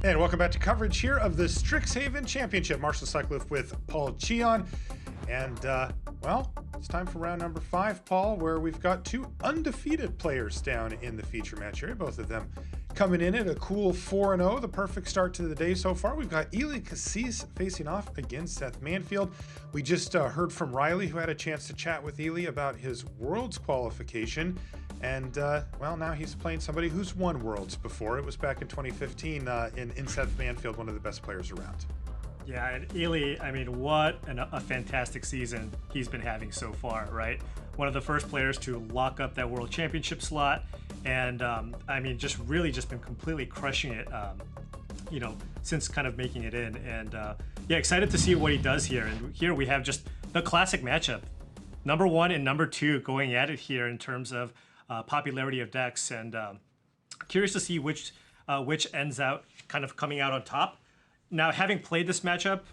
And welcome back to coverage here of the Strixhaven Championship. Marshall Sutcliffe with Paul Cheon. And, well, it's time for round number 5, Paul, where we've got 2 undefeated players down in the feature match area. Both of them coming in at a cool 4-0, the perfect start to the day so far. We've got Kassis facing off against Seth Manfield. We just heard from Riley, who had a chance to chat with Ely about his Worlds qualification. And, well, now he's playing somebody who's won Worlds before. It was back in 2015 in Seth Manfield, one of the best players around. Yeah, and Ely, I mean, what a fantastic season he's been having so far, right? One of the first players to lock up that World Championship slot. And, I mean, just been completely crushing it, you know, since kind of making it in. And, yeah, excited to see what he does here. And here we have just the classic matchup. Number 1 and number 2 going at it here in terms of popularity of decks, and curious to see which ends out kind of coming out on top. Now, having played this matchup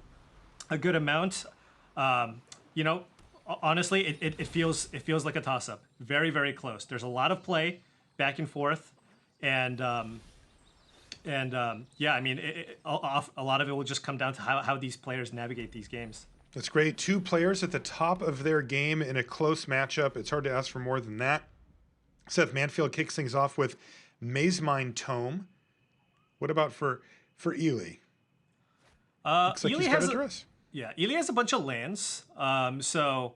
a good amount, you know, honestly, it feels like a toss-up. Very, very close. There's a lot of play back and forth, and yeah, I mean, a lot of it will just come down to how these players navigate these games. That's great. 2 players at the top of their game in a close matchup. It's hard to ask for more than that. Seth Manfield kicks things off with Mazemind Tome. What about for Ely? Looks like Ely he's got a dress. Yeah, Ely has a bunch of lands. So,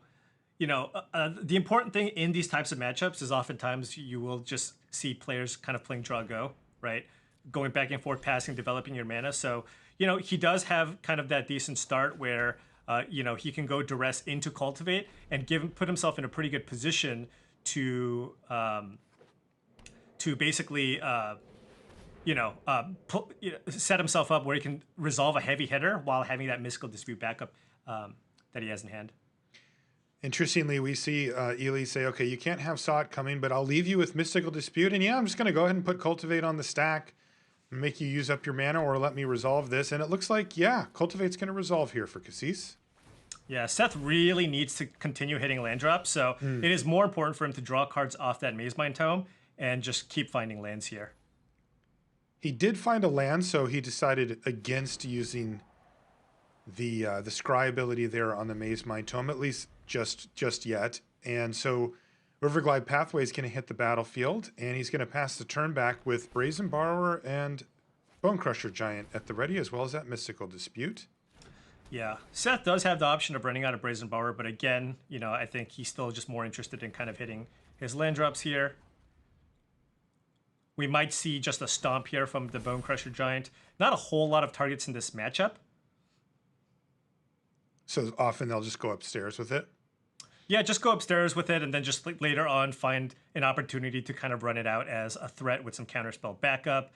you know, the important thing in these types of matchups is oftentimes you will just see players kind of playing draw go, right? Going back and forth, passing, developing your mana. So, you know, he does have kind of that decent start where, you know, he can go duress into cultivate and put himself in a pretty good position to basically set himself up where he can resolve a heavy hitter while having that mystical dispute backup that he has in hand. Interestingly, we see Ely say, okay, you can't have Saw It coming, but I'll leave you with mystical dispute, and yeah, I'm just going to go ahead and put cultivate on the stack and make you use up your mana, or let me resolve this. And it looks like, yeah, cultivate's going to resolve here for Kassis. Yeah, Seth really needs to continue hitting land drops, so it is more important for him to draw cards off that Mazemind Tome and just keep finding lands here. He did find a land, so he decided against using the scry ability there on the Mazemind Tome, at least just yet. And so Riverglide Pathway is going to hit the battlefield, and he's going to pass the turn back with Brazen Borrower and Bonecrusher Giant at the ready, as well as that Mystical Dispute. Yeah, Seth does have the option of running out of Brazen Borrower, but again, you know, I think he's still just more interested in kind of hitting his land drops here. We might see just a stomp here from the Bonecrusher Giant. Not a whole lot of targets in this matchup. So often they'll just go upstairs with it? Yeah, just go upstairs with it and then just later on find an opportunity to kind of run it out as a threat with some counterspell backup.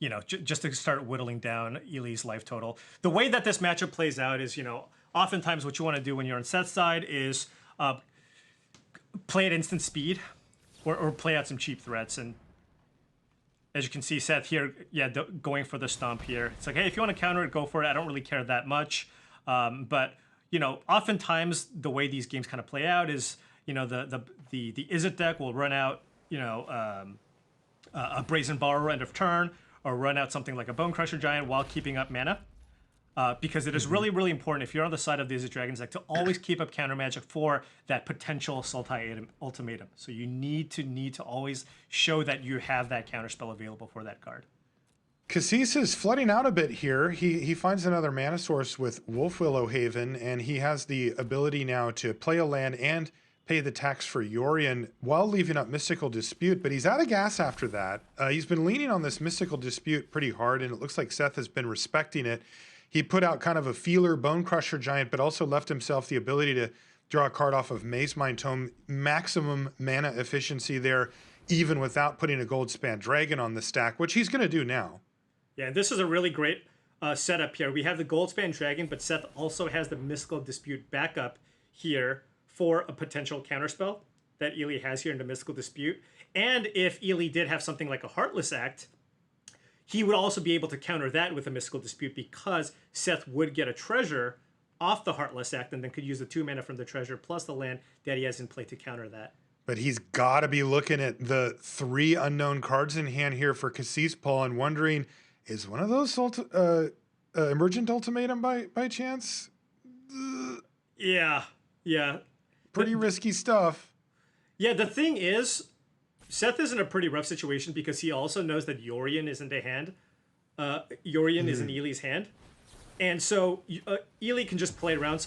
You know, just to start whittling down Ely's life total. The way that this matchup plays out is, you know, oftentimes what you want to do when you're on Seth's side is play at instant speed or play out some cheap threats. And as you can see, Seth here, yeah, going for the stomp here. It's like, hey, if you want to counter it, go for it. I don't really care that much. But, you know, oftentimes the way these games kind of play out is, you know, the Izzet deck will run out, you know, a Brazen Borrower end of turn, or run out something like a Bonecrusher Giant while keeping up mana. Because it is really, really important if you're on the side of the Izzet Dragon's deck to always keep up counter magic for that potential Sultai ultimatum. So you need to always show that you have that counter spell available for that card. Kassis is flooding out a bit here. He finds another mana source with Wolfwillow Haven, and he has the ability now to play a land and pay the tax for Yorion while leaving up Mystical Dispute, but he's out of gas after that. He's been leaning on this Mystical Dispute pretty hard, and it looks like Seth has been respecting it. He put out kind of a feeler Bonecrusher Giant, but also left himself the ability to draw a card off of Mazemind Tome. Maximum mana efficiency there, even without putting a Goldspan Dragon on the stack, which he's going to do now. Yeah, this is a really great setup here. We have the Goldspan Dragon, but Seth also has the Mystical Dispute backup here for a potential counterspell that Ely has here in the Mystical Dispute. And if Ely did have something like a Heartless Act, he would also be able to counter that with a Mystical Dispute because Seth would get a treasure off the Heartless Act and then could use the 2 mana from the treasure plus the land that he has in play to counter that. But he's got to be looking at the 3 unknown cards in hand here for Kassis, Paul, and wondering, is one of those emergent ultimatum by chance? Yeah. Pretty risky stuff. Yeah, the thing is, Seth is in a pretty rough situation because he also knows that Yorion isn't a hand. Yorion is in Ely's hand. And so Ely can just play around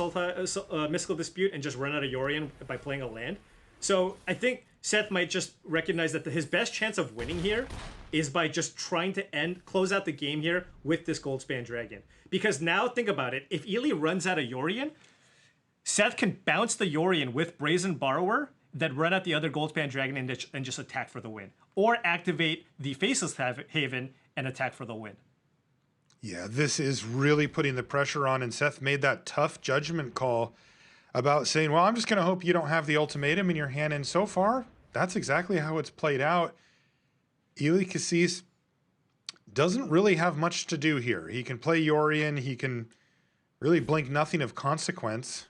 Mystical Dispute and just run out of Yorion by playing a land. So I think Seth might just recognize that his best chance of winning here is by just trying to close out the game here with this Goldspan Dragon. Because now think about it, if Ely runs out of Yorion, Seth can bounce the Yorion with Brazen Borrower, then run out the other Goldspan Dragon and just attack for the win. Or activate the Faceless Haven and attack for the win. Yeah, this is really putting the pressure on, and Seth made that tough judgment call about saying, well, I'm just going to hope you don't have the ultimatum in your hand. And so far, that's exactly how it's played out. Ely Kassis doesn't really have much to do here. He can play Yorion. He can really blink nothing of consequence.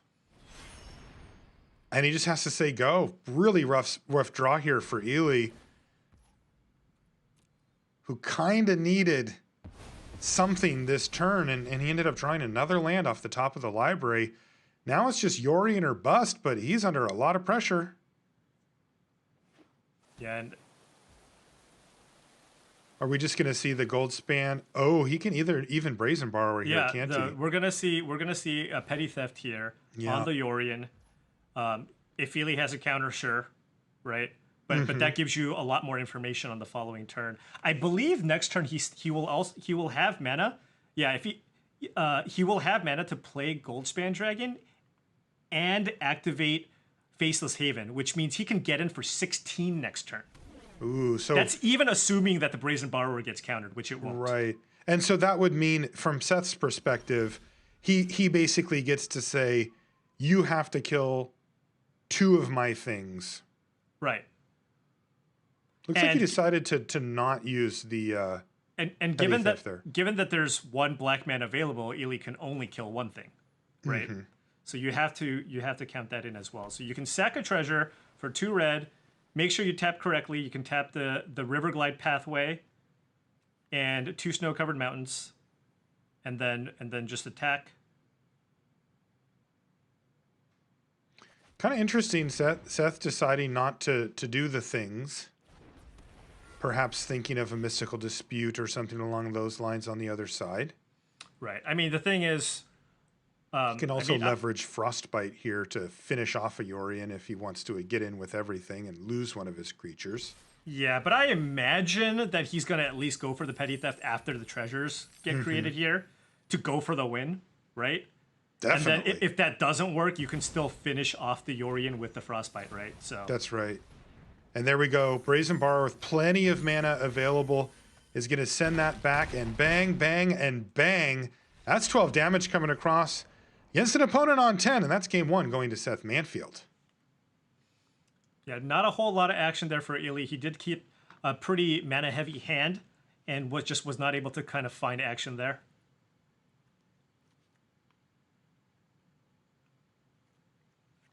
And he just has to say go. Really rough draw here for Ely, who kind of needed something this turn, and he ended up drawing another land off the top of the library. Now it's just Yorion or bust, but he's under a lot of pressure. Yeah, and are we just going to see the Goldspan? Oh, he can even Brazen Borrower here, can't he? We're gonna see a Petty Theft here on the Yorion. If Ely has a counter, sure, right? But that gives you a lot more information on the following turn. I believe next turn he will have mana. Yeah, if he will have mana to play Goldspan Dragon and activate Faceless Haven, which means he can get in for 16 next turn. Ooh, so that's even assuming that the Brazen Borrower gets countered, which it won't. Right. And so that would mean, from Seth's perspective, he basically gets to say, you have to kill 2 of my things. Right. Looks like he decided to not use the and given that there's 1 black man available, Ely can only kill 1 thing, right? So you have to count that in as well. So you can sack a treasure for 2 red. Make sure you tap correctly. You can tap the Riverglide Pathway and 2 snow-covered mountains, and then just attack. Kind of interesting, Seth deciding not to do the things. Perhaps thinking of a Mystical Dispute or something along those lines on the other side. Right. I mean, the thing is, he can also leverage Frostbite here to finish off a Yorion if he wants to get in with everything and lose one of his creatures. Yeah, but I imagine that he's going to at least go for the Petty Theft after the treasures get created here to go for the win, right? Definitely. And then if that doesn't work, you can still finish off the Yorion with the Frostbite, right? So that's right. And there we go. Brazen Borrower with plenty of mana available is going to send that back, and bang, bang, and bang. That's 12 damage coming across against an opponent on 10, and that's game 1 going to Seth Manfield. Yeah, not a whole lot of action there for Ely. He did keep a pretty mana-heavy hand and was not able to kind of find action there.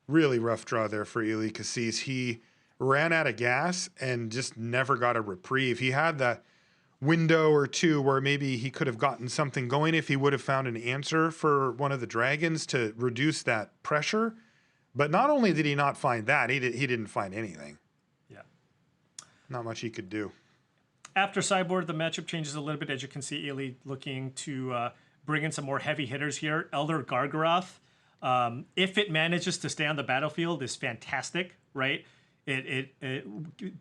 Really rough draw there for Ely Kassis. He ran out of gas and just never got a reprieve. He had that window or 2 where maybe he could have gotten something going if he would have found an answer for one of the dragons to reduce that pressure. But not only did he not find that, he didn't find anything. Yeah. Not much he could do. After sideboard, the matchup changes a little bit. As you can see, Ely looking to bring in some more heavy hitters here. Elder Gargaroth, if it manages to stay on the battlefield, is fantastic, right?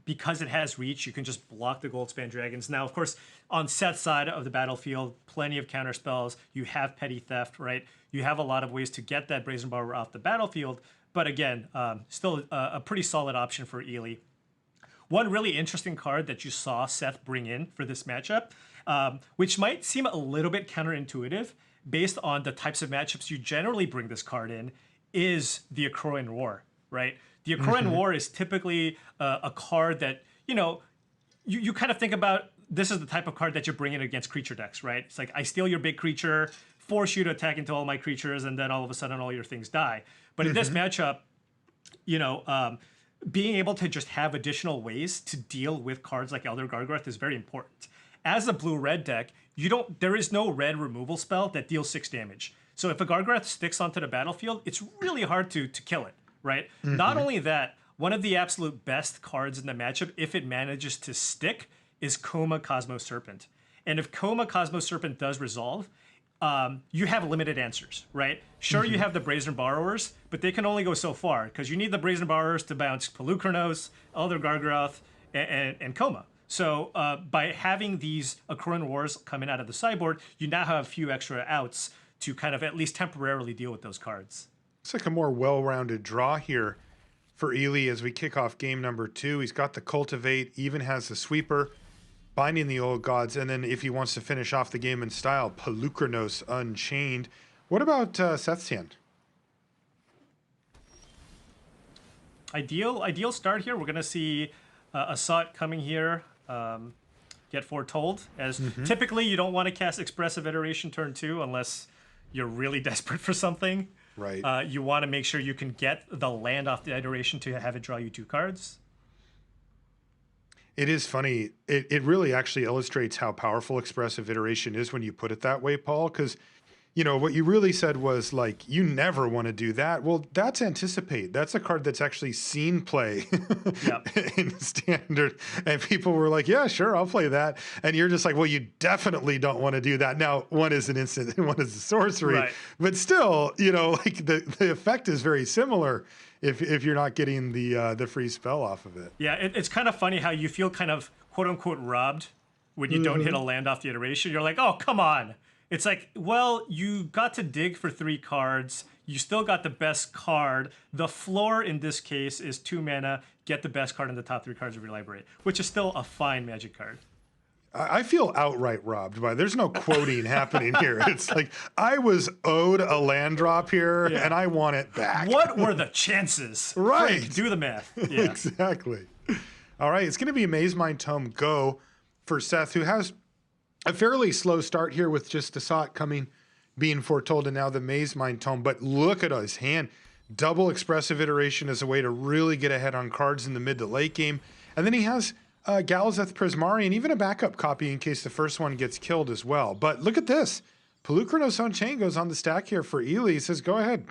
Because it has reach, you can just block the Goldspan Dragons. Now, of course, on Seth's side of the battlefield, plenty of counter spells. You have Petty Theft, right? You have a lot of ways to get that Brazen Borrower off the battlefield. But again, still a pretty solid option for Ely. One really interesting card that you saw Seth bring in for this matchup, which might seem a little bit counterintuitive based on the types of matchups you generally bring this card in, is the Akroan War, right? The Akroan War is typically a card that, you kind of think about, this is the type of card that you're bringing against creature decks, right? It's like, I steal your big creature, force you to attack into all my creatures, and then all of a sudden all your things die. But in this matchup, being able to just have additional ways to deal with cards like Elder Gargoth is very important. As a blue-red deck, there is no red removal spell that deals 6 damage. So if a Gargoth sticks onto the battlefield, it's really hard to kill it, right? Not only that, one of the absolute best cards in the matchup, if it manages to stick, is Coma Cosmos Serpent. And if Coma Cosmos Serpent does resolve, you have limited answers, right? Sure, you have the Brazen Borrowers, but they can only go so far because you need the Brazen Borrowers to bounce Pelucranos, Elder Gargoth, and Coma. So by having these Akuran Wars coming out of the sideboard, you now have a few extra outs to kind of at least temporarily deal with those cards. It's like a more well-rounded draw here for Ely as we kick off game number 2. He's got the Cultivate, even has the Sweeper, Binding the Old Gods, and then if he wants to finish off the game in style, Pelucranos Unchained. What about Seth's hand? Ideal start here. We're going to see Assault coming here, get Foretold, as typically you don't want to cast Expressive Iteration turn 2 unless you're really desperate for something. Right. You want to make sure you can get the land off the iteration to have it draw you 2 cards. It is funny. It really actually illustrates how powerful Expressive Iteration is when you put it that way, Paul, because, you know, what you really said was, like, you never want to do that. Well, that's Anticipate. That's a card that's actually seen play in Standard. And people were like, yeah, sure, I'll play that. And you're just like, well, you definitely don't want to do that. Now, one is an instant and one is a sorcery. Right. But still, you know, like the effect is very similar if you're not getting the free spell off of it. Yeah, it's kind of funny how you feel kind of quote-unquote robbed when you don't hit a land off the iteration. You're like, oh, come on. It's like, well, you got to dig for 3 cards. You still got the best card. The floor in this case is 2 mana. Get the best card in the top 3 cards of your library, which is still a fine Magic card. I feel outright robbed by. There's no quoting happening here. It's like I was owed a land drop here, and I want it back. What were the chances? Right. Frank, do the math. Yeah. Exactly. All right, it's going to be a Maze Mind Tome go for Seth, who has a fairly slow start here with just Assault being Foretold, and now the Maze Mind Tome. But look at his hand. Double Expressive Iteration as a way to really get ahead on cards in the mid to late game. And then he has Galazeth Prismari, and even a backup copy in case the first one gets killed as well. But look at this. Pelucranos Unchained goes on the stack here for Ely. He says, go ahead.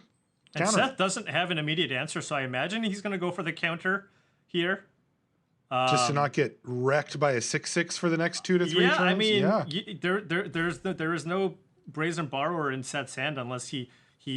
Counter. And Seth doesn't have an immediate answer, so I imagine he's going to go for the counter here. Just to not get wrecked by a 6/6 for the next 2 to 3 turns? I mean, there is no Brazen Borrower in Seth's hand unless he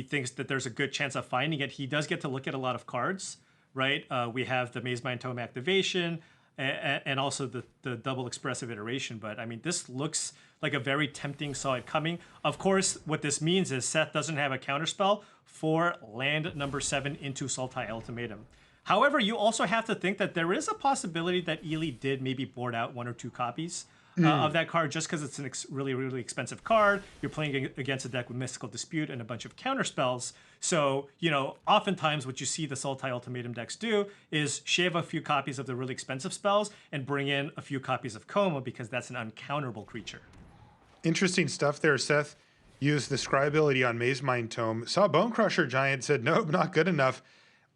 thinks that there's a good chance of finding it. He does get to look at a lot of cards, right? We have the Maze Mind Tome activation and also the double Expressive Iteration. But, I mean, this looks like a very tempting saw it coming. Of course, what this means is Seth doesn't have a counterspell for land number 7 into Sultai Ultimatum. However, you also have to think that there is a possibility that Ely did maybe board out 1 or 2 copies of that card just because it's an really, really expensive card. You're playing against a deck with Mystical Dispute and a bunch of counterspells. So, you know, oftentimes what you see the Sultai Ultimatum decks do is shave a few copies of the really expensive spells and bring in a few copies of Coma because that's an uncounterable creature. Interesting stuff there, Seth. Used the Scry ability on Maze Mind Tome. Saw Bone Crusher Giant, said, nope, not good enough.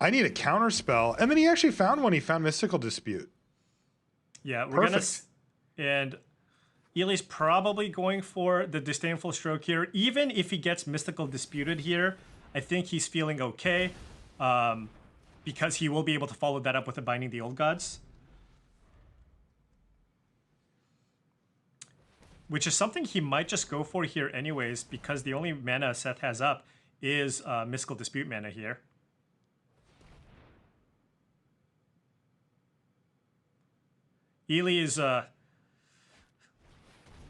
I need a counter spell. And then he actually found one. He found Mystical Dispute. Yeah, we're going to... And Ely's probably going for the Disdainful Stroke here. Even if he gets Mystical Disputed here, I think he's feeling okay because he will be able to follow that up with a Binding the Old Gods. Which is something he might just go for here anyways because the only mana Seth has up is Mystical Dispute mana here. Ely is, I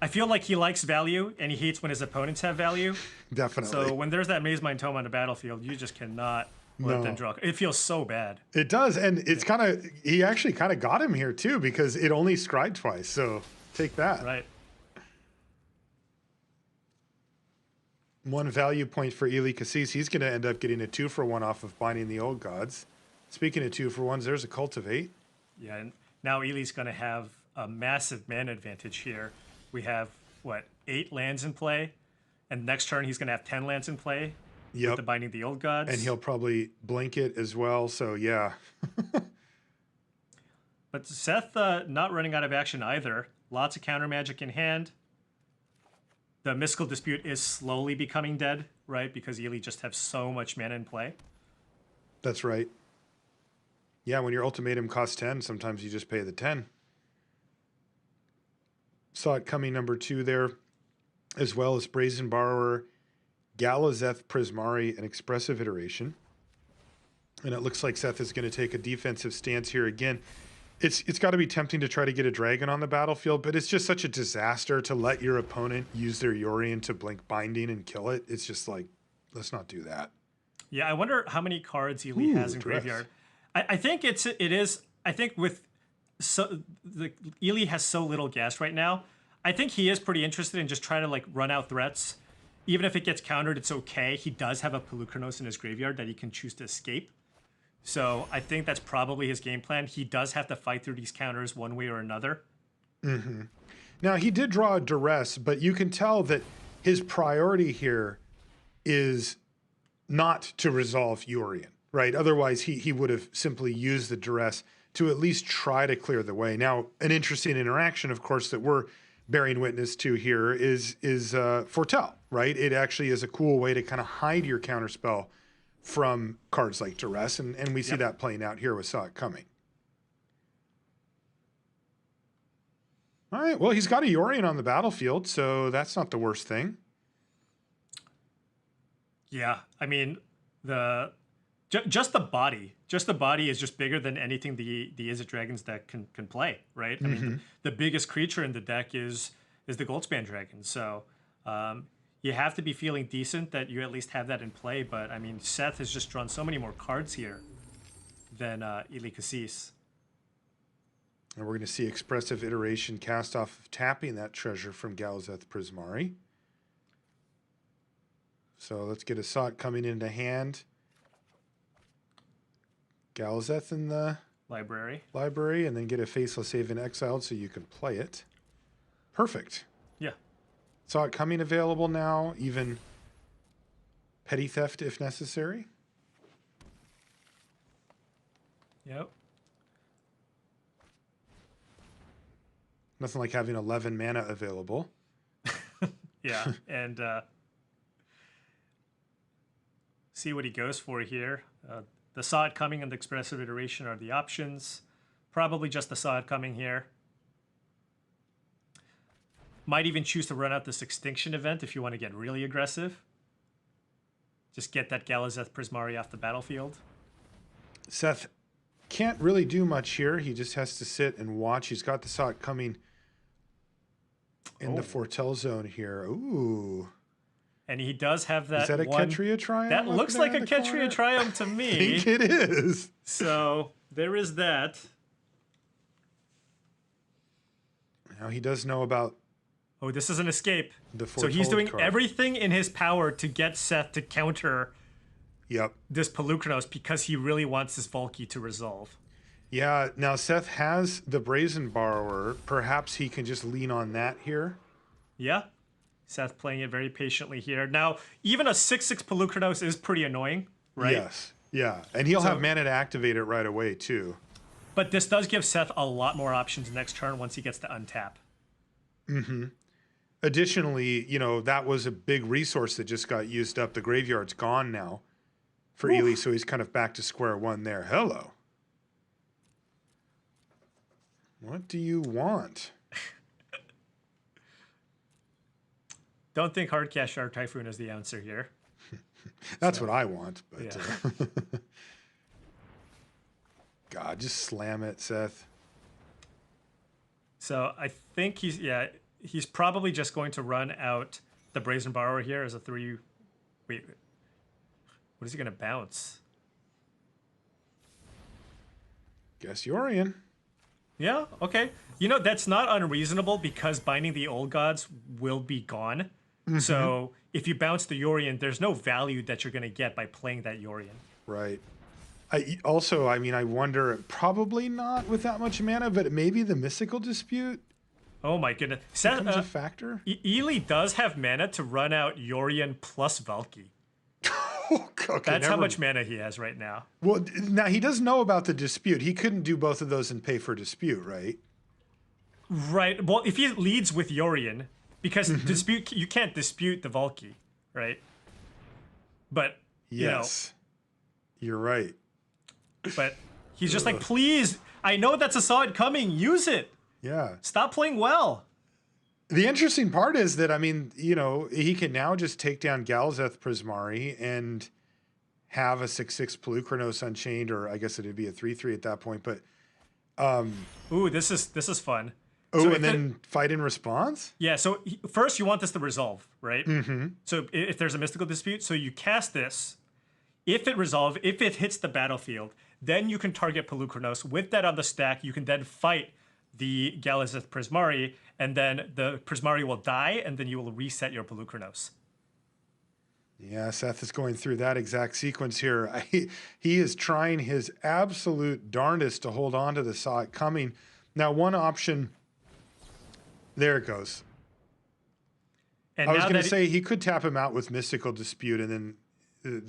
feel like he likes value, and he hates when his opponents have value. Definitely. So when there's that Maze Mind Tome on the battlefield, you just cannot let them draw. It feels so bad. It does, and it's kind of, he actually kind of got him here too, because it only scried twice, so take that. Right. 1 value point for Ely Kassis. He's going to end up getting a 2-for-1 off of Binding the Old Gods. Speaking of 2-for-1s, there's a Cultivate. Yeah, and now Ely's going to have a massive mana advantage here. We have, what, 8 lands in play? And next turn, he's going to have 10 lands in play with the Binding the Old Gods. And he'll probably blink it as well, so yeah. But Seth not running out of action either. Lots of counter magic in hand. The Mystical Dispute is slowly becoming dead, right? Because Ely just have so much mana in play. That's right. Yeah, when your ultimatum costs 10, sometimes you just pay the 10. Saw it coming number 2 there, as well as Brazen Borrower, Galazeth Prismari, and Expressive Iteration. And it looks like Seth is going to take a defensive stance here again. It's got to be tempting to try to get a dragon on the battlefield, but it's just such a disaster to let your opponent use their Yorion to blink Binding and kill it. It's just like, let's not do that. Yeah, I wonder how many cards Ely has in graveyard. I think it is. I think with Ely has so little gas right now. I think he is pretty interested in just trying to like run out threats. Even if it gets countered, it's okay. He does have a Pelucranos in his graveyard that he can choose to escape. So I think that's probably his game plan. He does have to fight through these counters one way or another. Mm-hmm. Now, he did draw a Duress, but you can tell that his priority here is not to resolve Yorion, right? Otherwise, he would have simply used the Duress to at least try to clear the way. Now, an interesting interaction, of course, that we're bearing witness to here is Foretell, right? It actually is a cool way to kind of hide your counterspell from cards like Duress, and we see that playing out here with Saw It Coming. All right, well, he's got a Yorion on the battlefield, so that's not the worst thing. Yeah, I mean, just the body is just bigger than anything the Izzet Dragons deck can play, right? I mean, the biggest creature in the deck is the Goldspan Dragon, so you have to be feeling decent that you at least have that in play. But I mean, Seth has just drawn so many more cards here than Ely Kassis. And we're going to see Expressive Iteration cast off of tapping that treasure from Galazeth Prismari. So let's get a Saw It Coming into hand. Galazeth in the library, and then get a Faceless Haven exiled so you can play it. Perfect. Yeah. Saw It Coming available now, even Petty Theft if necessary. Yep. Nothing like having 11 mana available. Yeah, and see what he goes for here. The Saw It Coming and the Expressive Iteration are the options. Probably just the Saw It Coming here. Might even choose to run out this Extinction event if you want to get really aggressive. Just get that Galazeth Prismari off the battlefield. Seth can't really do much here. He just has to sit and watch. He's got the Saw It Coming in the Foretell zone here. Ooh. And he does have that. Is that a Ketria Triumph? That looks like a Ketria Triumph to me. I think it is. So there is that. Now he does know about. Oh, this is an escape. So he's doing everything in his power to get Seth to counter this Pelucranos because he really wants this Valky to resolve. Yeah, now Seth has the Brazen Borrower. Perhaps he can just lean on that here. Yeah. Seth playing it very patiently here. Now, even a 6/6 Pelucranos is pretty annoying, right? Yes. Yeah. And he'll have mana to activate it right away, too. But this does give Seth a lot more options next turn once he gets to untap. Mm-hmm. Additionally, you know, that was a big resource that just got used up. The graveyard's gone now for Ely, so he's kind of back to square one there. Hello. What do you want? Don't think Hardcast Shark Typhoon is the answer here. That's what I want. But yeah. God, just slam it, Seth. So I think he's probably just going to run out the Brazen Borrower here as a 3. Wait, what is he going to bounce? Guess Yorion. Yeah, okay. You know, that's not unreasonable because Binding the Old Gods will be gone. Mm-hmm. So if you bounce the Yorion, there's no value that you're going to get by playing that Yorion. Right. I wonder, probably not with that much mana, but maybe the Mystical Dispute. Oh my goodness. Becomes a factor? Ely does have mana to run out Yorion plus Valky. Okay, That's how much mana he has right now. Well, now he does know about the dispute. He couldn't do both of those and pay for dispute, right? Right. Well, if he leads with Yorion, because dispute, you can't dispute the Valky, right? But Yes, you're right. But he's just like, please, I know that's a solid coming. Use it. Yeah. Stop playing well. The interesting part is that, I mean, he can now just take down Galzeth Prismari and have a 6/6 Pelucranos Unchained, or I guess it'd be a 3/3 at that point. But ooh, this is fun. Oh, so and then fight in response? Yeah, so first you want this to resolve, right? So if there's a mystical dispute, so you cast this. If it hits the battlefield, then you can target Pelucranos. With that on the stack, you can then fight the Galazeth Prismari, and then the Prismari will die, and then you will reset your Pelucranos. Yeah, Seth is going through that exact sequence here. He is trying his absolute darndest to hold on to the saw it coming. Now, one option... There it goes. And I was going to say he could tap him out with Mystical Dispute, and then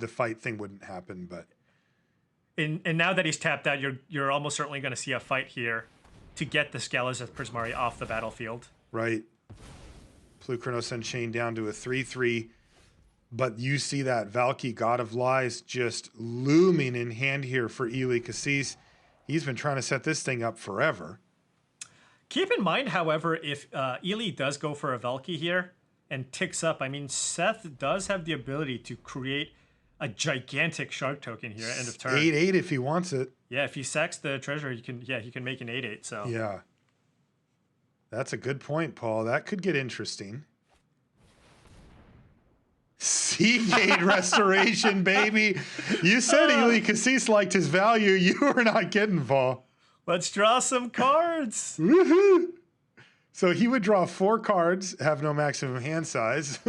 the fight thing wouldn't happen. But and now that he's tapped out, you're almost certainly going to see a fight here to get the Galazeth Prismari off the battlefield. Right. Pelucranos Unchained down to a 3/3. But you see that Valky, God of Lies, just looming in hand here for Ely Kassis. He's been trying to set this thing up forever. Keep in mind, however, if Ely does go for a Valky here and ticks up, I mean, Seth does have the ability to create a gigantic shark token here at end of turn. 8/8 if he wants it. Yeah, if he sacks the treasure, he can make an 8/8. So yeah, that's a good point, Paul. That could get interesting. Seagate Restoration, baby. You said Ely Kassis liked his value. You were not kidding, Paul. Let's draw some cards. Woohoo! So he would draw 4 cards, have no maximum hand size.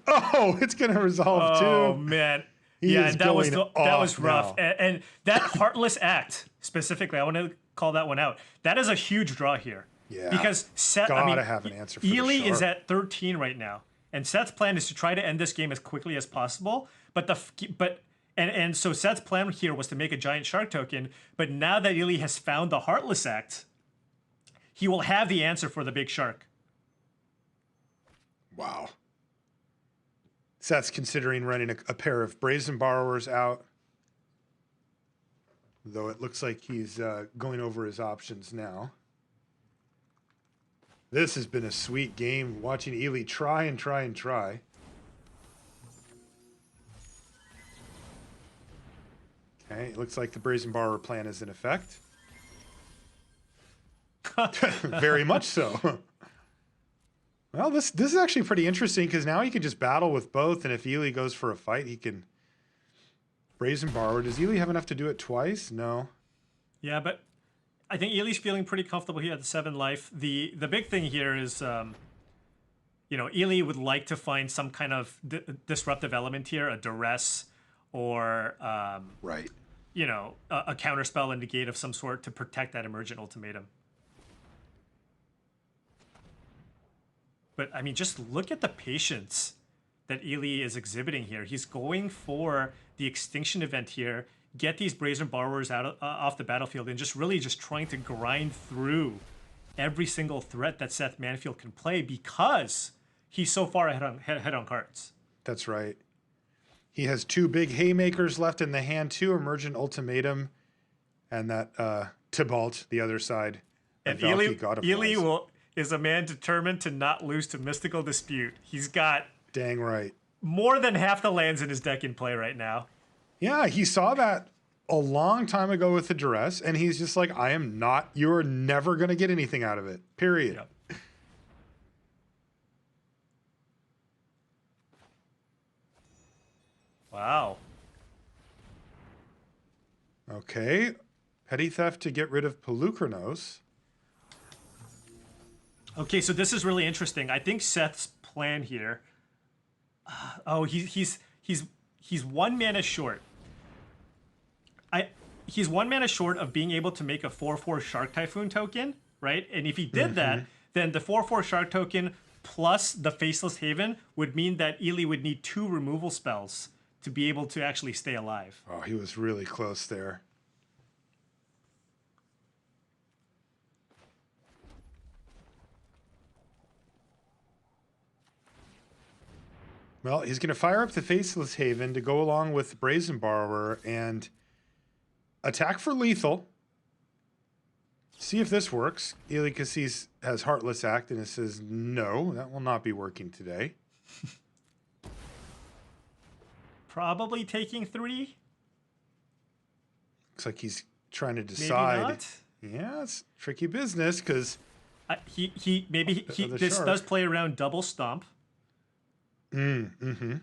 Oh, it's going to resolve too. Oh, man. That was rough. And that Heartless Act, specifically, I want to call that one out. That is a huge draw here. Yeah. Because Seth, gotta have an answer for Ely the is at 13 right now. And Seth's plan is to try to end this game as quickly as possible. And so Seth's plan here was to make a giant shark token, but now that Ely has found the Heartless Act, he will have the answer for the big shark. Wow. Seth's considering running a pair of Brazen Borrowers out, though it looks like he's going over his options now. This has been a sweet game, watching Ely try and try and try. Okay, it looks like the Brazen Borrower plan is in effect. Very much so. Well, this is actually pretty interesting because now he can just battle with both, and if Ely goes for a fight, he can Brazen Borrower. Does Ely have enough to do it twice? No. Yeah, but I think Ely's feeling pretty comfortable here at the 7 life. The big thing here is, Ely would like to find some kind of disruptive element here, a duress, or right, a counterspell and negate of some sort to protect that emergent ultimatum. But I mean, just look at the patience that Ely is exhibiting here. He's going for the extinction event here, get these Brazen Borrowers out off the battlefield, and just trying to grind through every single threat that Seth Manfield can play because he's so far ahead on cards. That's right. He has 2 big haymakers left in the hand, 2 emergent ultimatum, and that Tybalt, the other side. And Ely is a man determined to not lose to Mystical Dispute. He's got dang right more than half the lands in his deck in play right now. Yeah, he saw that a long time ago with the duress, and he's just like, you're never going to get anything out of it, period. Yep. Wow. Okay. Petty theft to get rid of Pelucranos. Okay, so this is really interesting. I think Seth's plan here. He's 1 mana short. He's 1 mana short of being able to make a 4/4 Shark Typhoon token, right? And if he did that, then the 4/4 Shark token plus the Faceless Haven would mean that Ely would need 2 removal spells to be able to actually stay alive. Oh, he was really close there. Well, he's going to fire up the Faceless Haven to go along with Brazen Borrower and attack for lethal. See if this works. Ely Kassis has Heartless Act and it says, no, that will not be working today. Probably taking 3. Looks like he's trying to decide. Maybe not. Yeah, it's tricky business because this does play around double stomp. Although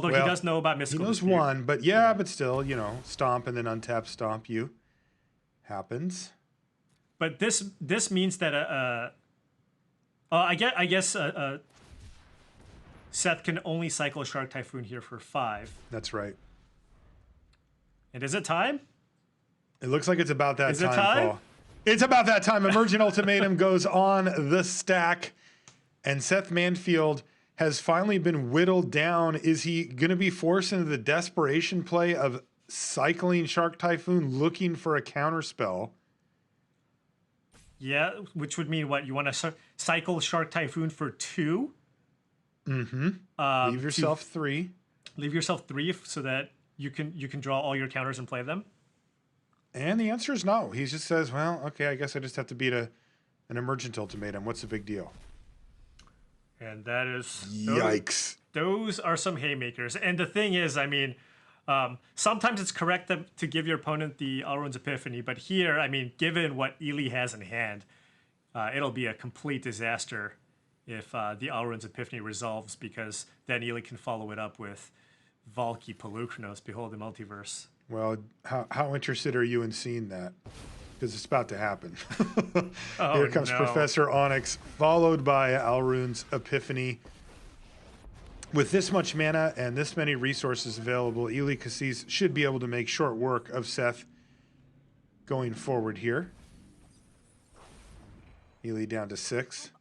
he does know about mystical. He knows dispute. one, but but still, stomp and then untap stomp you happens. But this means that I guess Seth can only cycle Shark Typhoon here for 5. That's right. And is it time? It looks like it's about that Is time, it time? Paul. It's about that time. Emergent Ultimatum goes on the stack, and Seth Manfield has finally been whittled down. Is he going to be forced into the desperation play of cycling Shark Typhoon, looking for a counterspell? Yeah, which would mean what? You want to cycle Shark Typhoon for 2? Leave yourself 3. Leave yourself 3 so that you can draw all your counters and play them. And the answer is no. He just says, well, okay, I guess I just have to beat an Emergent Ultimatum. What's the big deal? And that is... Yikes. Those are some haymakers. And the thing is, I mean, sometimes it's correct to give your opponent the Alrund's Epiphany, but here, I mean, given what Ely has in hand, it'll be a complete disaster if the Alrund's Epiphany resolves, because then Ely can follow it up with Valky Pelukrinos, Behold the Multiverse. Well, how interested are you in seeing that? Because it's about to happen. Here comes Professor Onyx, followed by Alrund's Epiphany. With this much mana and this many resources available, Ely Kassis should be able to make short work of Seth going forward here. Ely down to 6.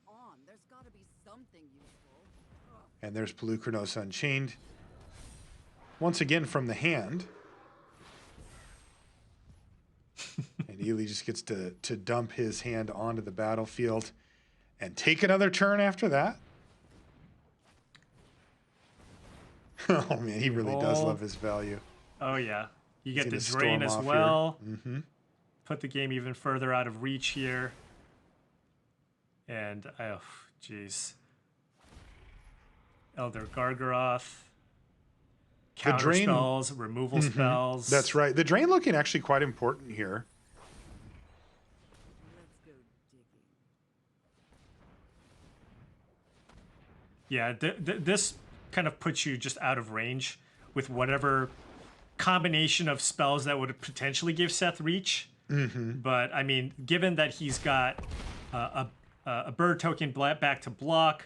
And there's Pelukrinos Unchained. Once again from the hand. And Ely just gets to dump his hand onto the battlefield and take another turn after that. Oh, man, he really does love his value. Oh, yeah. You get the drain as well. Put the game even further out of reach here. And, oh, jeez. Elder Gargaroth. Counter spells, removal spells. That's right. The drain looking actually quite important here. Yeah, this kind of puts you just out of range with whatever combination of spells that would potentially give Seth reach. But, I mean, given that he's got a bird token back to block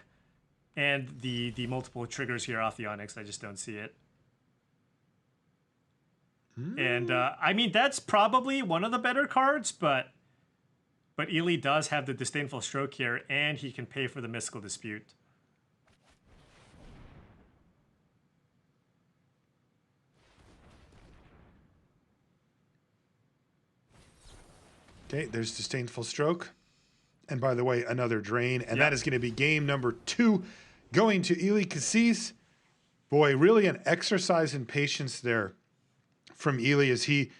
and the multiple triggers here off the Onyx, I just don't see it. And, I mean, that's probably one of the better cards, but Ely does have the Disdainful Stroke here, and he can pay for the Mystical Dispute. Okay, there's Disdainful Stroke. And by the way, another drain. And that is going to be game number 2 going to Ely Kassis. Boy, really an exercise in patience there from Ely as he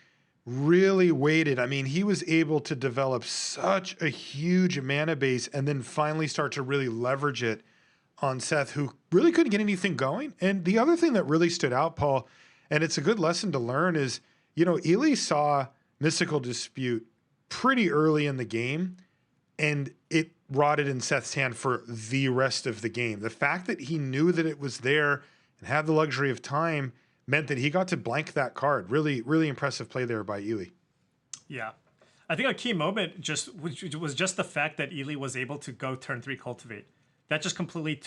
really waited. I mean, he was able to develop such a huge mana base and then finally start to really leverage it on Seth, who really couldn't get anything going. And the other thing that really stood out, Paul, and it's a good lesson to learn, is, Ely saw Mystical Dispute pretty early in the game, and it rotted in Seth's hand for the rest of the game. The fact that he knew that it was there and had the luxury of time meant that he got to blank that card. Really, really impressive play there by Ely. Yeah. I think a key moment was just the fact that Ely was able to go turn 3 Cultivate. That just completely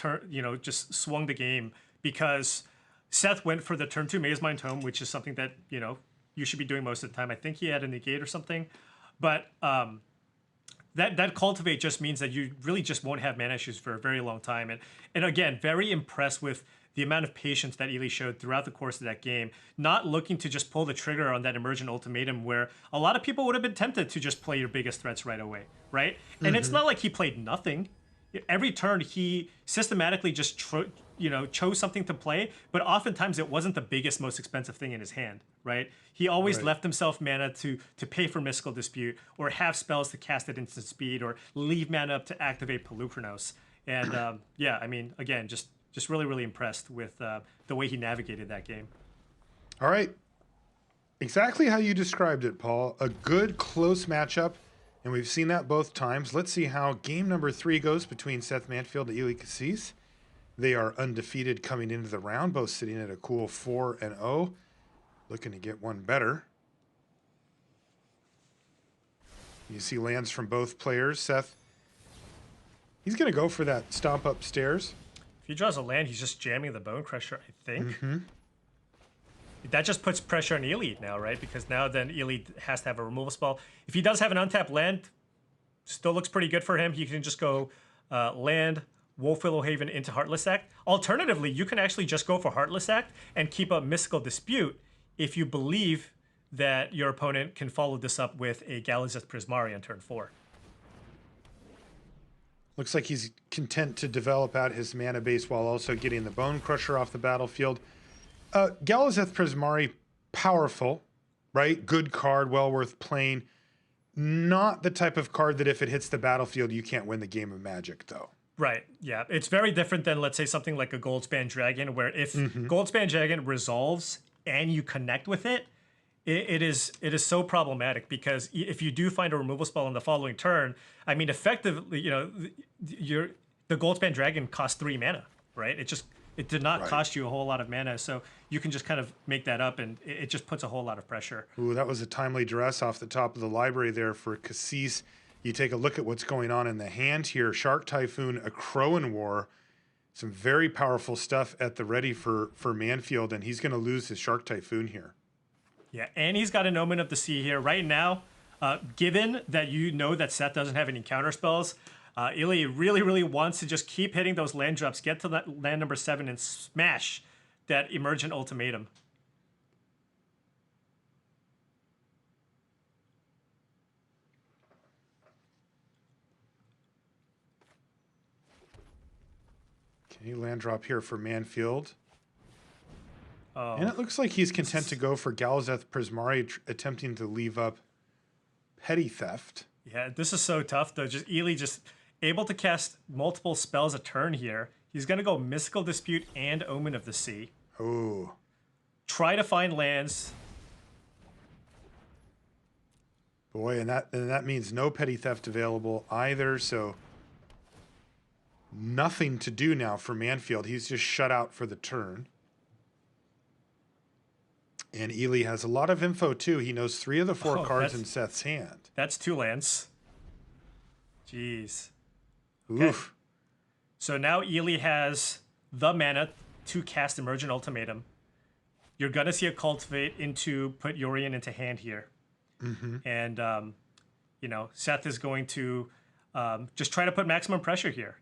just swung the game, because Seth went for the turn 2 Maze Mind Tome, which is something that, you should be doing most of the time. I think he had a negate or something. But That cultivate just means that you really just won't have mana issues for a very long time. And again, very impressed with the amount of patience that Ely showed throughout the course of that game, not looking to just pull the trigger on that emergent ultimatum where a lot of people would have been tempted to just play your biggest threats right away, right? And it's not like he played nothing. Every turn he systematically just chose something to play, but oftentimes it wasn't the biggest, most expensive thing in his hand, right? He always left himself mana to pay for Mystical Dispute, or have spells to cast at instant speed, or leave mana up to activate Peluchronos. And yeah, I mean, again, just really, really impressed with the way he navigated that game. All right. Exactly how you described it, Paul. A good, close matchup, and we've seen that both times. Let's see how game number 3 goes between Seth Manfield and Ely Kassis. They are undefeated coming into the round, both sitting at a cool 4-0, looking to get one better. You see lands from both players. Seth, he's going to go for that stomp upstairs. If he draws a land, he's just jamming the Bone Crusher, I think. That just puts pressure on Ely now, right? Because now then Ely has to have a removal spell. If he does have an untapped land, still looks pretty good for him. He can just go land, Wolfwillow Haven into Heartless Act. Alternatively, you can actually just go for Heartless Act and keep up Mystical Dispute if you believe that your opponent can follow this up with a Galazeth Prismari on turn 4. Looks like he's content to develop out his mana base while also getting the Bone Crusher off the battlefield. Galazeth Prismari, powerful, right? Good card, well worth playing. Not the type of card that if it hits the battlefield, you can't win the game of Magic, though. Right, yeah. It's very different than, let's say, something like a Goldspan Dragon, where if Goldspan Dragon resolves and you connect with it, it is so problematic, because if you do find a removal spell on the following turn, I mean, effectively, the Goldspan Dragon costs 3 mana, right? It did not cost you a whole lot of mana, so you can just kind of make that up, and it just puts a whole lot of pressure. Ooh, that was a timely dress off the top of the library there for Kassis. You take a look at what's going on in the hand here. Shark Typhoon, a Crowan War. Some very powerful stuff at the ready for Manfield, and he's going to lose his Shark Typhoon here. Yeah, and he's got an Omen of the Sea here. Right now, given that you know that Seth doesn't have any counter spells, Ely really, really wants to just keep hitting those land drops, get to that land number 7, and smash that Emergent Ultimatum. Okay, land drop here for Manfield. Oh. And it looks like he's content to go for Galazeth Prismari, attempting to leave up Petty Theft. Yeah, this is so tough, though. Ely just able to cast multiple spells a turn here. He's going to go Mystical Dispute and Omen of the Sea. Oh. Try to find lands. Boy, and that means no Petty Theft available either, so nothing to do now for Manfield. He's just shut out for the turn. And Ely has a lot of info, too. He knows 3 of the 4 cards in Seth's hand. That's 2 lands. Jeez. Oof. Okay. So now Ely has the mana to cast Emergent Ultimatum. You're going to see a Cultivate into put Yorion into hand here. And, Seth is going to just try to put maximum pressure here.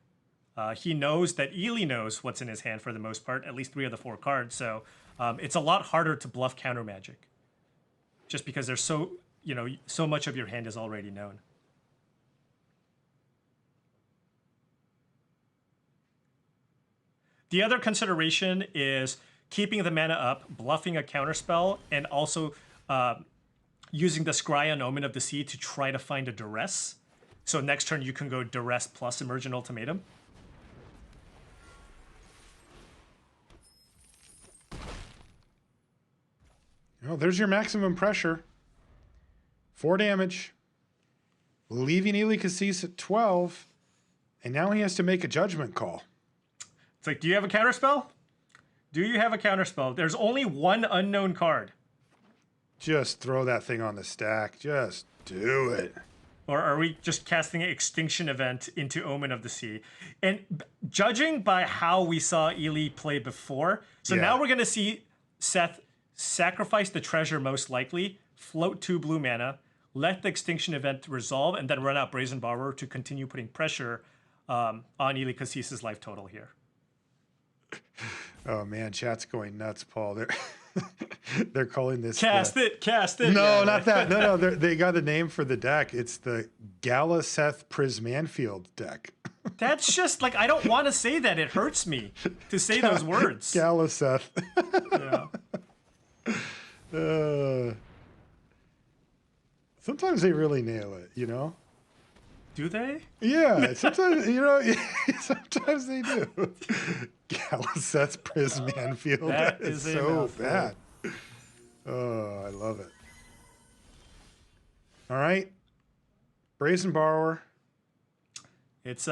He knows that Ely knows what's in his hand for the most part, at least 3 of the 4 cards. So it's a lot harder to bluff counter magic, just because there's so much of your hand is already known. The other consideration is keeping the mana up, bluffing a counterspell, and also using the Scry on Omen of the Sea to try to find a Duress. So next turn you can go Duress plus Emergent Ultimatum. Oh, there's your maximum pressure. 4 damage. Leaving Ely Kassis at 12. And now he has to make a judgment call. It's like, do you have a counterspell? Do you have a counterspell? There's only 1 unknown card. Just throw that thing on the stack. Just do it. Or are we just casting an Extinction Event into Omen of the Sea? And judging by how we saw Ely play before, so now we're going to see Seth sacrifice the treasure most likely, float 2 blue mana, let the extinction event resolve, and then run out Brazen Borrower to continue putting pressure on Ely Kassis' life total here. Oh man, chat's going nuts, Paul. They're calling this cast it. No, not that. No, they got a name for the deck. It's the Seth Manfield deck. That's just like, I don't want to say that. It hurts me to say those words. Seth. Yeah. Sometimes they really nail it, you know? Do they? Yeah, sometimes, you know, sometimes they do. Seth Manfield. That is so bad. Oh, I love it. All right. Brazen Borrower. It's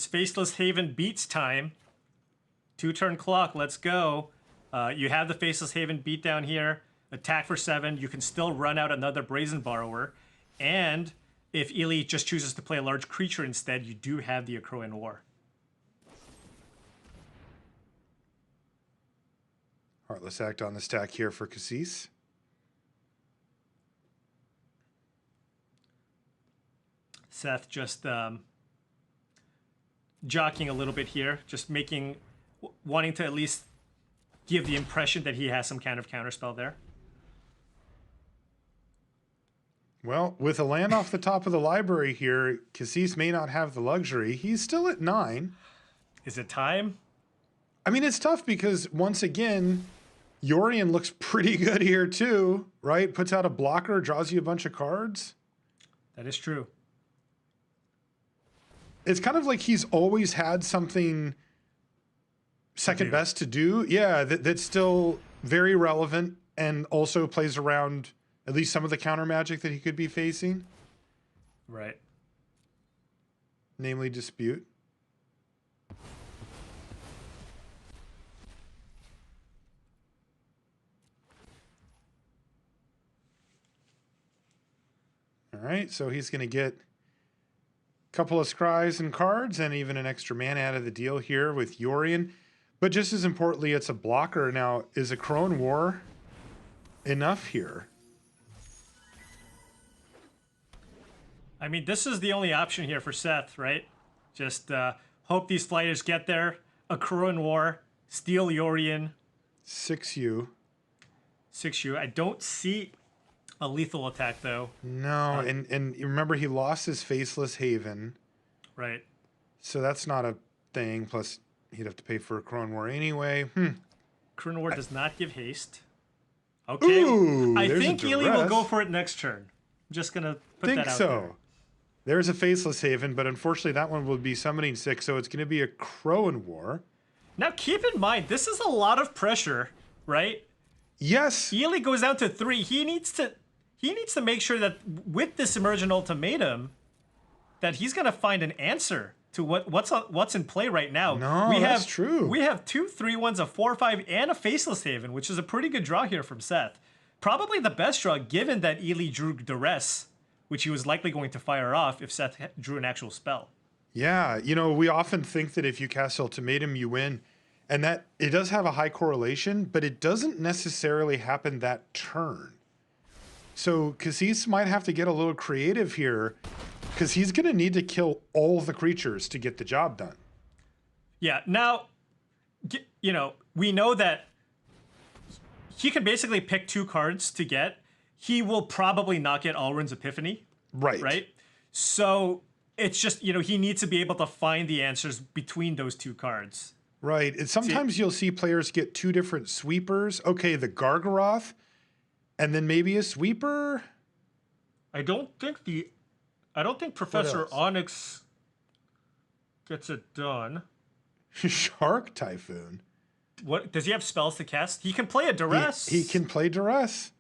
Faceless Haven beats time. 2-turn clock. Let's go. You have the Faceless Haven beat down here. Attack for 7. You can still run out another Brazen Borrower. And if Ely just chooses to play a large creature instead, you do have the Akroan War. All right, let's act on the stack here for Kassis. Seth just jockeying a little bit here, just wanting to at least give the impression that he has some kind of counterspell there. Well, with a land off the top of the library here, Kassis may not have the luxury. He's still at 9. Is it time? I mean, it's tough because, once again, Yorion looks pretty good here too, right? Puts out a blocker, draws you a bunch of cards. That is true. It's kind of like he's always had something second best to do. Yeah, that's still very relevant and also plays around at least some of the counter magic that he could be facing. Right. Namely Dispute. All right, so he's going to get a couple of scries and cards and even an extra mana out of the deal here with Yorion. But just as importantly, it's a blocker. Now, is a Akroan War enough here? I mean, this is the only option here for Seth, right? Just hope these fighters get there. Akroan War, steal Yorion. 6U. 6U. I don't see a lethal attack, though. No, and you remember he lost his Faceless Haven. Right. So that's not a thing. Plus, he'd have to pay for a Akroan War anyway. Akroan War does not give haste. Okay. Ooh, I think Ely will go for it next turn. I'm just going to put that out there. There's a Faceless Haven, but unfortunately that one will be summoning 6, so it's going to be a Akroan War. Now, keep in mind, this is a lot of pressure, right? Yes. Ely goes down to 3. He needs to make sure that with this emergent ultimatum, that he's going to find an answer to what's in play right now. No, that's true. We have 2 3-1s, a 4-5, and a Faceless Haven, which is a pretty good draw here from Seth. Probably the best draw, given that Ely drew Duress, which he was likely going to fire off if Seth drew an actual spell. Yeah, you know, we often think that if you cast Ultimatum, you win. And that it does have a high correlation, but it doesn't necessarily happen that turn. So Kassis might have to get a little creative here because he's going to need to kill all the creatures to get the job done. Yeah, now, you know, we know that he can basically pick 2 cards to get. He will probably not get Alrund's Epiphany. Right. Right? So it's just, you know, he needs to be able to find the answers between those 2 cards. Right. And sometimes you'll see players get 2 different sweepers. Okay, the Gargaroth, and then maybe a sweeper. I don't think Professor Onyx gets it done. Shark Typhoon. What does he have spells to cast? He can play a Duress. He can play Duress.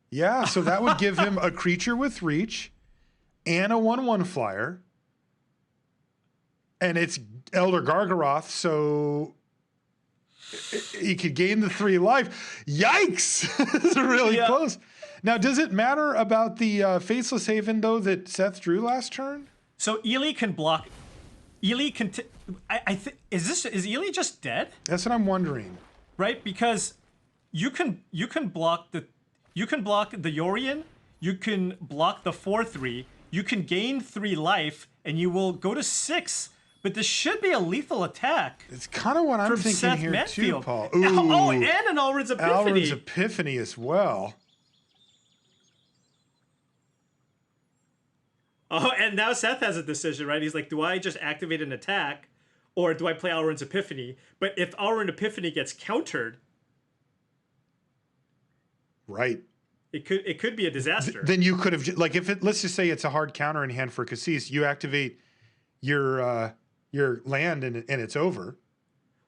Yeah, so that would give him a creature with reach and a 1/1 flyer. And it's Elder Gargaroth, so he could gain the 3 life. Yikes! It's really close. Now, does it matter about the Faceless Haven, though, that Seth drew last turn? So Ely can block. Ely can. Is Ely just dead? That's what I'm wondering. Right, because you can block the Yorion. you can block the 4/3, you can gain 3 life, and you will go to 6. But this should be a lethal attack. It's kind of what I'm thinking Seth here Manfield. too, Paul. Ooh. Oh, Ooh, and an Alrund's Epiphany. Alrund's Epiphany as well. Oh, and now Seth has a decision, right? He's like, do I just activate an attack, or do I play Alrund's Epiphany? But if Alrund's Epiphany gets countered, right, it could be a disaster. Then you could have, like, if it, let's just say it's a hard counter in hand for Kassis, you activate your land and it's over.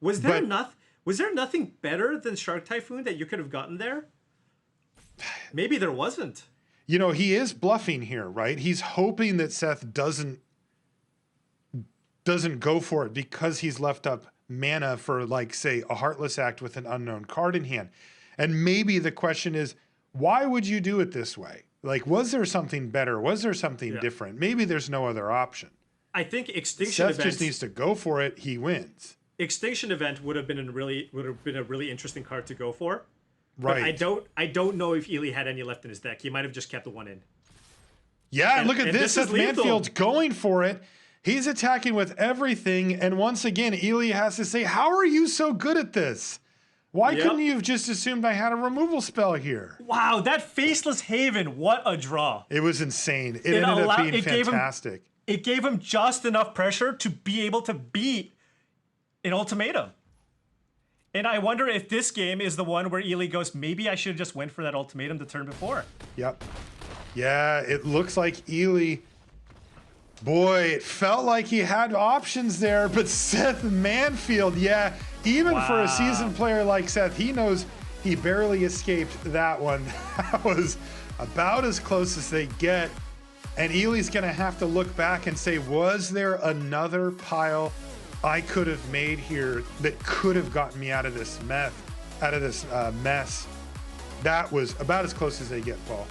Was there nothing better than Shark Typhoon that you could have gotten there? Maybe there wasn't. You know, he is bluffing here, right? He's hoping that Seth doesn't go for it because he's left up mana for, like, say, a Heartless Act with an unknown card in hand. And maybe the question is, why would you do it this way? Like, was there something better? Was there something different? Maybe there's no other option. I think Extinction Event just needs to go for it. He wins. Extinction Event would have been a really interesting card to go for. Right. But I don't know if Ely had any left in his deck. He might have just kept the one in. Yeah, look at this. Seth Manfield's going for it. He's attacking with everything. And once again, Ely has to say, how are you so good at this? Why couldn't you have just assumed I had a removal spell here? Wow, that Faceless Haven, what a draw. It was insane. It ended up being fantastic. It gave him just enough pressure to be able to beat an ultimatum. And I wonder if this game is the one where Ely goes, maybe I should have just went for that ultimatum the turn before. Yep. Yeah, it looks like Ely, boy, it felt like he had options there, but Seth Manfield, yeah, even for a seasoned player like Seth, he knows he barely escaped that one. That was about as close as they get. And Ely's going to have to look back and say, was there another pile I could have made here that could have gotten me out of this mess? That was about as close as they get, Paul.